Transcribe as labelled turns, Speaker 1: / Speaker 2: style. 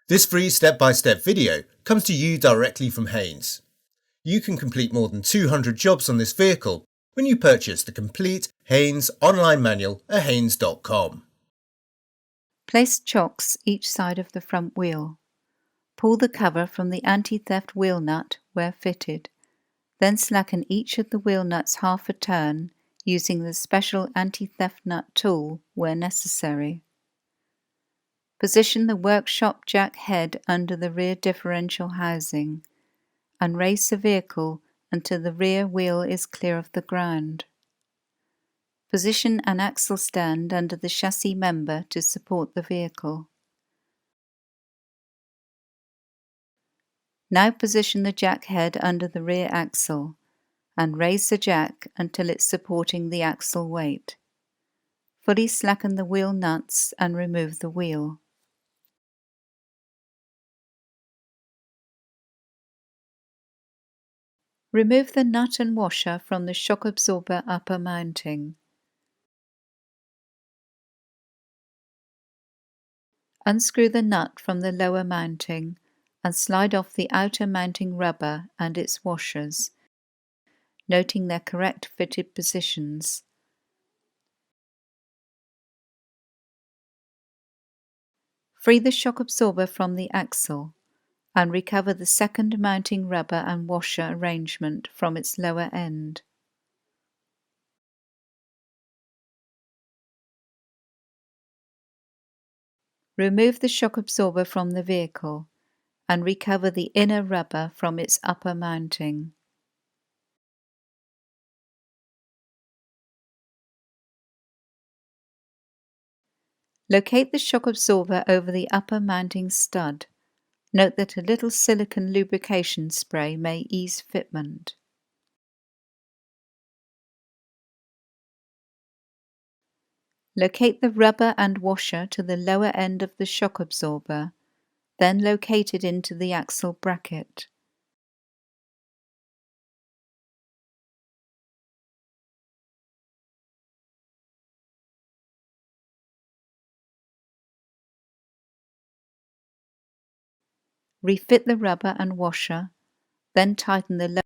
Speaker 1: This free step-by-step video comes to you directly from Haynes. You can complete more than 200 jobs on this vehicle when you purchase the complete Haynes online manual at haynes.com.
Speaker 2: Place chocks each side of the front wheel. Pull the cover from the anti-theft wheel nut where fitted. Then slacken each of the wheel nuts half a turn using the special anti-theft nut tool where necessary. Position the workshop jack head under the rear differential housing and raise the vehicle until the rear wheel is clear of the ground. Position an axle stand under the chassis member to support the vehicle. Now position the jack head under the rear axle and raise the jack until it's supporting the axle weight. Fully slacken the wheel nuts and remove the wheel. Remove the nut and washer from the shock absorber upper mounting. Unscrew the nut from the lower mounting and slide off the outer mounting rubber and its washers, noting their correct fitted positions. Free the shock absorber from the axle and recover the second mounting rubber and washer arrangement from its lower end. Remove the shock absorber from the vehicle and recover the inner rubber from its upper mounting. Locate the shock absorber over the upper mounting stud. Note that a little silicone lubrication spray may ease fitment. Locate the rubber and washer to the lower end of the shock absorber, then locate it into the axle bracket. Refit the rubber and washer, then tighten the